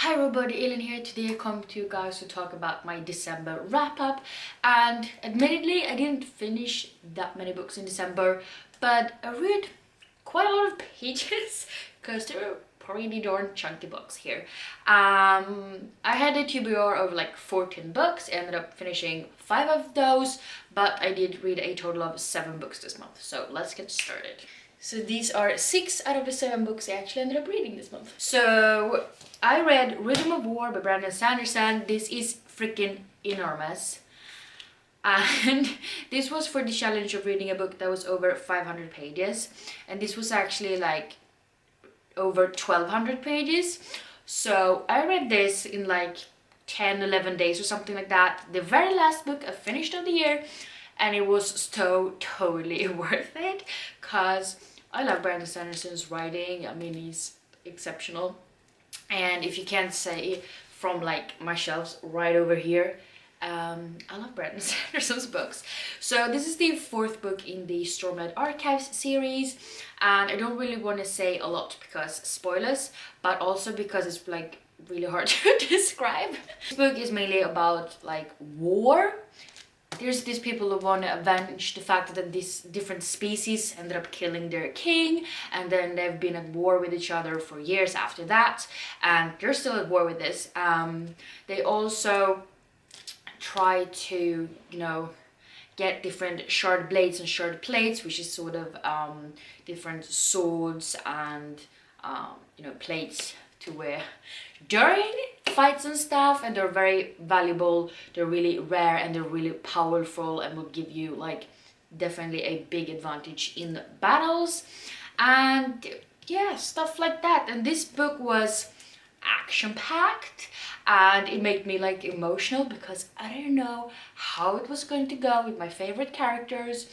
Hi everybody, Ellen here. Today I come to you guys to talk about my December wrap-up, and admittedly I didn't finish that many books in December, but I read quite a lot of pages because they're pretty darn chunky books here. I had a TBR of like 14 books, ended up finishing 5 of those, but I did read a total of 7 books this month, so let's get started. So these are 6 out of the 7 books I actually ended up reading this month. So I read Rhythm of War by Brandon Sanderson. This is freaking enormous. And this was for the challenge of reading a book that was over 500 pages. And this was actually like over 1200 pages. So I read this in like 10-11 days or something like that. The very last book I finished of the year. And it was so totally worth it. Because I love Brandon Sanderson's writing. I mean, he's exceptional. And if you can't say from like my shelves right over here, I love Brandon Sanderson's books. So this is the 4th book in the Stormlight Archives series, and I don't really want to say a lot because spoilers, but also because it's like really hard to describe. This book is mainly about like war. There's these people who want to avenge the fact that these different species ended up killing their king, and then they've been at war with each other for years after that, and they're still at war with this. They also try to, get different shard blades and shard plates, which is sort of different swords and, plates to wear during fights and stuff, and they're very valuable, they're really rare, and they're really powerful and will give you like definitely a big advantage in battles and yeah, stuff like that. And this book was action-packed and it made me like emotional because I didn't know how it was going to go with my favorite characters,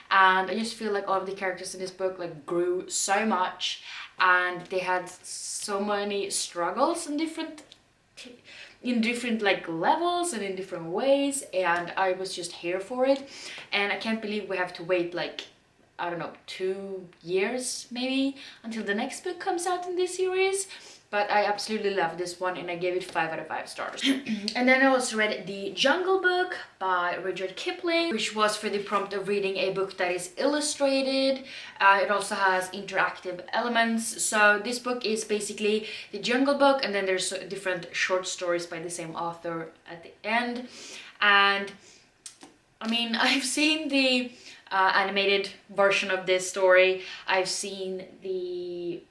and I just feel like all of the characters in this book like grew so much, and they had so many struggles in different like levels and in different ways, and I was just here for it. And I can't believe we have to wait like, I don't know, 2 years maybe until the next book comes out in this series. But I absolutely love this one and I gave it 5 out of 5 stars. And then I also read The Jungle Book by Rudyard Kipling, which was for the prompt of reading a book that is illustrated. It also has interactive elements. So this book is basically The Jungle Book, and then there's different short stories by the same author at the end. And I mean, I've seen the animated version of this story. I've seen the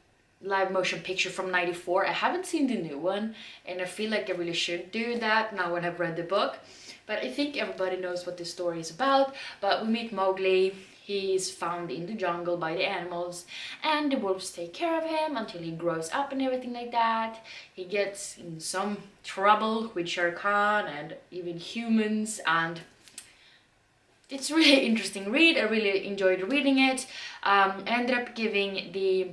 live motion picture from '94. I haven't seen the new one, and I feel like I really should do that now when I've read the book. But I think everybody knows what this story is about. But we meet Mowgli. He's found in the jungle by the animals, and the wolves take care of him until he grows up and everything like that. He gets in some trouble with Shere Khan and even humans, and it's a really interesting read. I really enjoyed reading it. I ended up giving the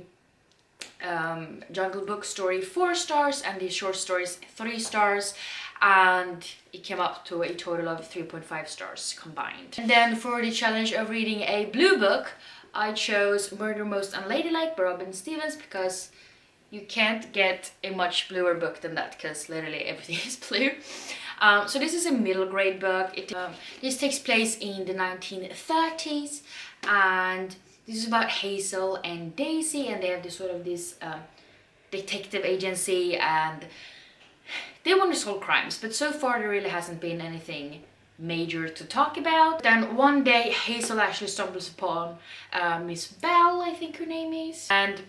Jungle Book story 4 stars and the short stories 3 stars, and it came up to a total of 3.5 stars combined. And then for the challenge of reading a blue book, I chose Murder Most Unladylike by Robin Stevens, because you can't get a much bluer book than that, because literally everything is blue. So this is a middle grade book. This takes place in the 1930s, and this is about Hazel and Daisy, and they have this sort of detective agency, and they want to solve crimes, but so far there really hasn't been anything major to talk about. Then one day Hazel actually stumbles upon Miss Bell, I think her name is, and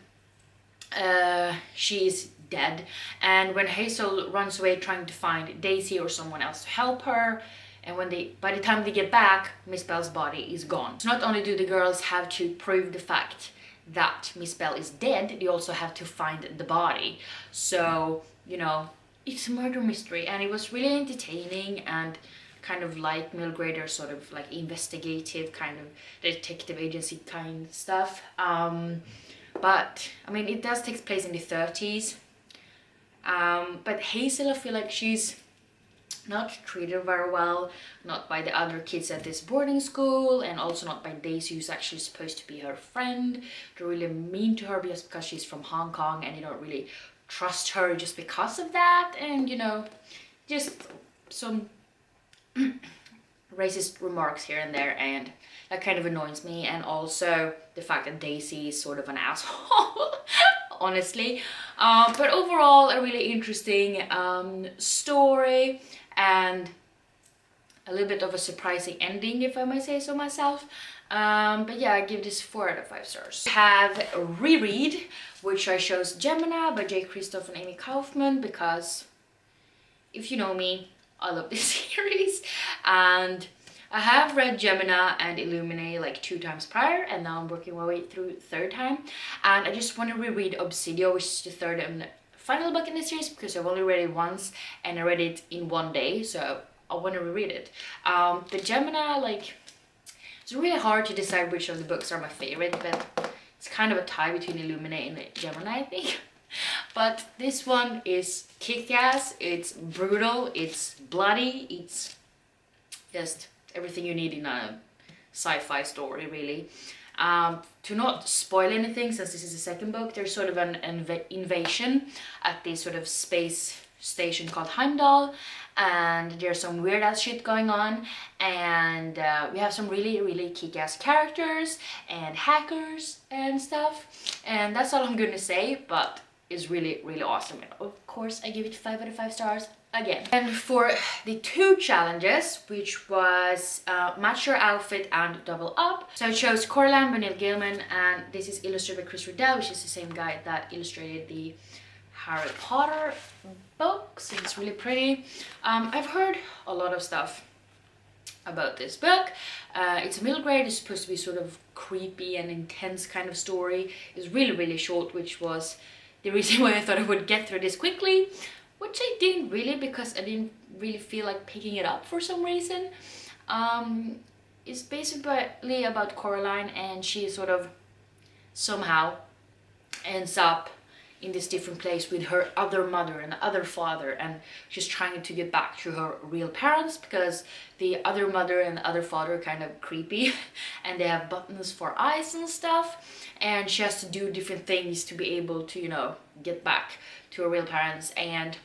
she's dead. And when Hazel runs away trying to find Daisy or someone else to help her, and by the time they get back, Miss Bell's body is gone. So not only do the girls have to prove the fact that Miss Bell is dead, they also have to find the body. So, it's a murder mystery, and it was really entertaining and kind of like middle grader, sort of like investigative kind of detective agency kind of stuff. But I mean, it does take place in the 30s. But Hazel, I feel like she's not treated very well, not by the other kids at this boarding school, and also not by Daisy, who's actually supposed to be her friend. They're really mean to her just because she's from Hong Kong, and they don't really trust her just because of that, and you know, just some racist remarks here and there, and that kind of annoys me. And also the fact that Daisy is sort of an asshole honestly. But overall a really interesting story, and a little bit of a surprising ending, if I may say so myself. But yeah, I give this 4 out of 5 stars. I have Reread, which I chose Gemina by Jay Kristoff and Amy Kaufman, because if you know me, I love this series. And I have read Gemina and Illuminae like 2 times prior, and now I'm working my way through 3rd time. And I just want to reread Obsidio, which is the 3rd and final book in the series, because I've only read it once and I read it in 1 day, so I want to reread it. The Gemina, like, it's really hard to decide which of the books are my favorite, but it's kind of a tie between Illuminae and Gemini, I think. But this one is kick-ass, it's brutal, it's bloody, it's just everything you need in a sci-fi story, really. To not spoil anything, since this is the 2nd book, there's sort of an invasion at this sort of space station called Heimdall, and there's some weird ass shit going on, and we have some really kick-ass characters and hackers and stuff, and that's all I'm gonna say, but it's really awesome. And of course I give it 5 out of 5 stars again. And for the 2 challenges, which was match your outfit and double up, so I chose Coraline by Neil Gaiman, and this is illustrated by Chris Riddell, which is the same guy that illustrated the Harry Potter books. It's really pretty. I've heard a lot of stuff about this book. It's a middle grade, it's supposed to be sort of creepy and intense kind of story. It's really short, which was the reason why I thought I would get through this quickly, which I didn't really, because I didn't really feel like picking it up for some reason. It's basically about Coraline, and she sort of somehow ends up in this different place with her other mother and other father, and she's trying to get back to her real parents, because the other mother and the other father are kind of creepy and they have buttons for eyes and stuff, and she has to do different things to be able to, you know, get back to her real parents. And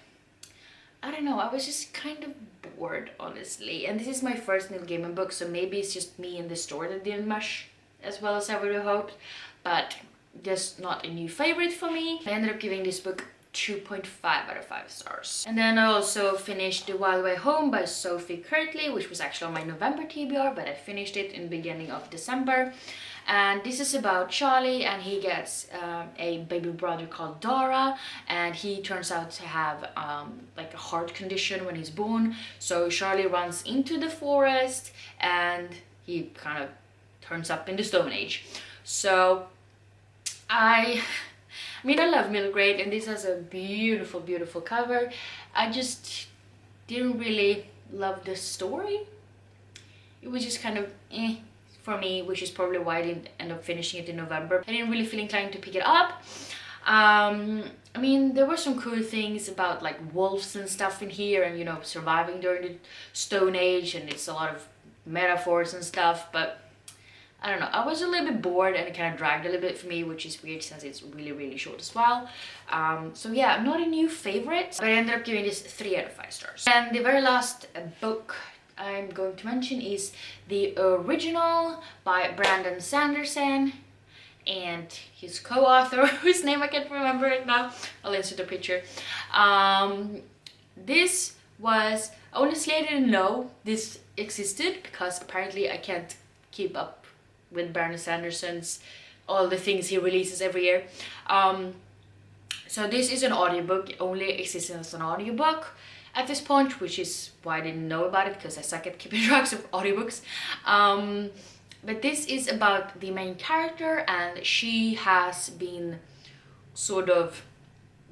I don't know, I was just kind of bored, honestly, and this is my first Neil Gaiman book, so maybe it's just me and the story that didn't mesh as well as I would have hoped, but just not a new favorite for me. I ended up giving this book 2.5 out of 5 stars. And then I also finished The Wild Way Home by Sophie Kirtley, which was actually on my November TBR, but I finished it in the beginning of December. And this is about Charlie, and he gets a baby brother called Dara, and he turns out to have like a heart condition when he's born. So Charlie runs into the forest and he kind of turns up in the Stone Age. So I mean, I love middle grade, and this has a beautiful cover. I just didn't really love the story. It was just kind of for me, which is probably why I didn't end up finishing it in November. I didn't really feel inclined to pick it up. I mean, there were some cool things about like wolves and stuff in here, and you know, surviving during the Stone Age, and it's a lot of metaphors and stuff, but I don't know, I was a little bit bored, and it kind of dragged a little bit for me, which is weird since it's really short as well. So yeah, not a new favorite, but I ended up giving this 3 out of 5 stars. And the very last book I'm going to mention is The Original by Brandon Sanderson and his co-author, whose name I can't remember right now. I'll insert a picture. This was, honestly, I didn't know this existed, because apparently I can't keep up with Brandon Sanderson's all the things he releases every year. So this is an audiobook. It only exists as an audiobook at this point, which is why I didn't know about it, because I suck at keeping track of audiobooks. But this is about the main character, and she has been sort of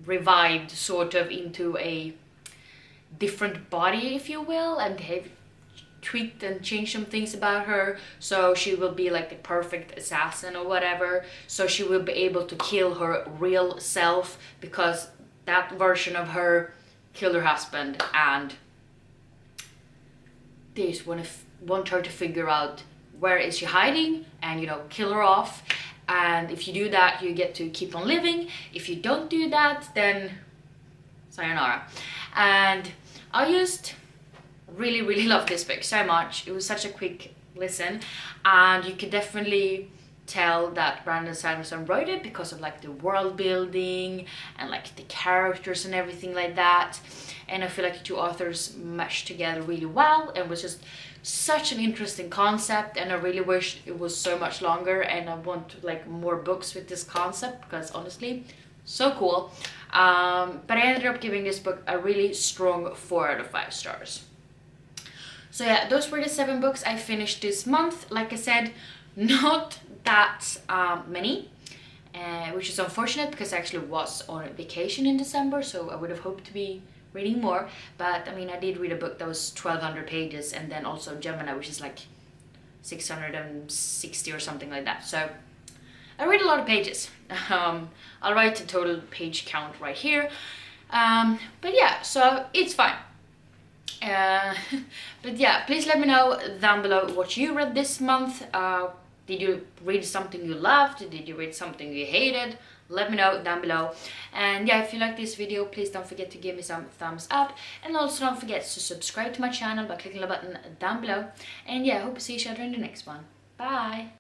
revived sort of into a different body, if you will, and they've tweaked and changed some things about her, so she will be like the perfect assassin or whatever, so she will be able to kill her real self, because that version of her killed her husband, and they just want her to figure out where is she hiding and, you know, kill her off. and if you do that, you get to keep on living. If you don't do that, then sayonara. And I just really love this book so much. It was such a quick listen, and you could definitely tell that Brandon Sanderson wrote it because of like the world building and like the characters and everything like that. And I feel like the two authors meshed together really well, and was just such an interesting concept. And I really wish it was so much longer, and I want like more books with this concept, because honestly, so cool. But I ended up giving this book a really strong 4 out of 5 stars. So yeah, those were the 7 books I finished this month. Like I said, not that many, which is unfortunate because I actually was on vacation in December, so I would have hoped to be reading more. But I mean, I did read a book that was 1200 pages, and then also Gemini, which is like 660 or something like that. So I read a lot of pages. I'll write the total page count right here. But yeah, so it's fine. But yeah, please let me know down below what you read this month. Did you read something you loved? Did you read something you hated? Let me know down below. And yeah, if you like this video, please don't forget to give me some thumbs up, and also don't forget to subscribe to my channel by clicking the button down below. And yeah, I hope to see each other in the next one. Bye!